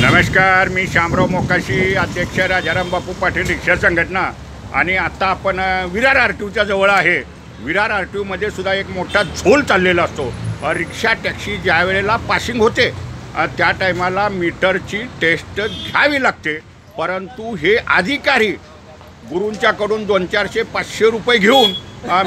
नमस्कार, मी शामराव मोकाशी, अध्यक्ष राजाराम बापू पाटील रिक्षा संघटना। आणि आता आपण विरार आरटीओच्या जवळ आहे। विरार आरटीओमध्ये सुद्धा एक मोठा झोल चाललेला असतो। रिक्षा टॅक्सी ज्या वेळेला पासिंग होते त्या टायमाला मीटरची टेस्ट घ्यावी लागते, परंतु हे अधिकारी गुरूंच्याकडून 200-400-500 रुपये घेऊन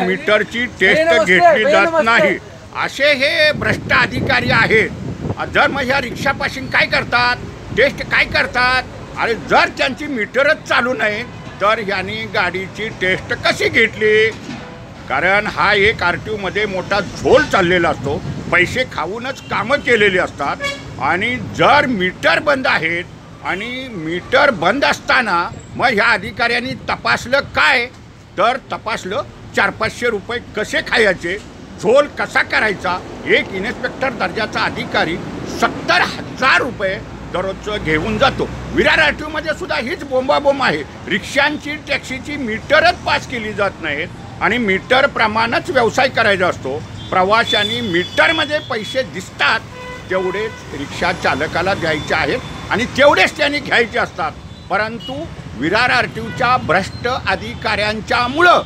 मीटरची टेस्ट घेतली जात नाही। असे हे भ्रष्ट अधिकारी आहेत। जर मग ह्या रिक्षा पासिंग काय करतात, टेस्ट काय करतात? आणि जर त्यांची मीटरच चालू नाही तर ह्यांनी गाडीची टेस्ट कशी घेतली? कारण हा एक आरटीओमध्ये मोठा झोल चाललेला असतो। पैसे खाऊनच कामं केलेली असतात। आणि जर मीटर बंद आहेत आणि मीटर बंद असताना मग ह्या अधिकाऱ्यांनी तपासलं काय? तर तपासलं 400-500 रुपये कसे खायचे, झोल कसा करायचा। एक इन्स्पेक्टर दर्जाचा अधिकारी 70,000 रुपये दररोजचं घेऊन जातो। विरार आरटीओमध्ये सुद्धा हीच बोंबाबोंब आहे। रिक्षांची टॅक्सीची मीटरच पास केली जात नाहीत आणि मीटर प्रमाणच व्यवसाय करायचा असतो। प्रवाशांनी मीटरमध्ये पैसे दिसतात तेवढेच रिक्षा चालकाला द्यायचे आहेत आणि तेवढेच त्यांनी घ्यायचे असतात। परंतु विरार आरटीओच्या भ्रष्ट अधिकाऱ्यांच्यामुळं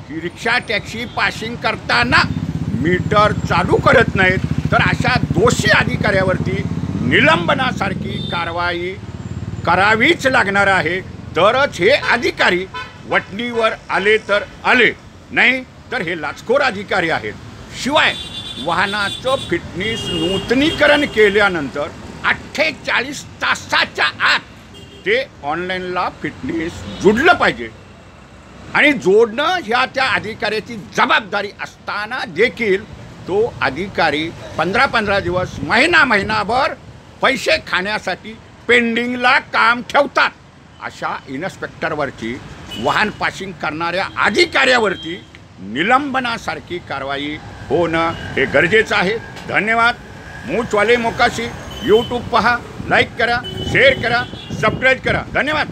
ही रिक्षा टॅक्सी पासिंग करताना मीटर चालू करत नाहीत, तर अशा दोषी अधिकाऱ्यावरती निलंबनासारखी कारवाई करावीच लागणार आहे। तरच हे अधिकारी वटणीवर आले तर आले, नाही तर हे लाचखोर अधिकारी आहेत। शिवाय वाहनाचं फिटनेस नूतनीकरण केल्यानंतर 48 तासाच्या आत ते ऑनलाईनला फिटनेस जोडलं पाहिजे आणि जोडणं ह्या त्या अधिकाऱ्याची जबाबदारी असताना देखील तो अधिकारी 15-15 दिवस, महिनाभर पैसे खाण्यासाठी पेंडिंगला काम ठेवतात। अशा इन्स्पेक्टरवरती, वाहन पासिंग करणाऱ्या अधिकाऱ्यावरती निलंबनासारखी कारवाई होणं हे गरजेचं आहे। धन्यवाद। मूचवाले मोकाशी यूट्यूब पहा, लाईक करा, शेअर करा, सबस्क्राईब करा। धन्यवाद।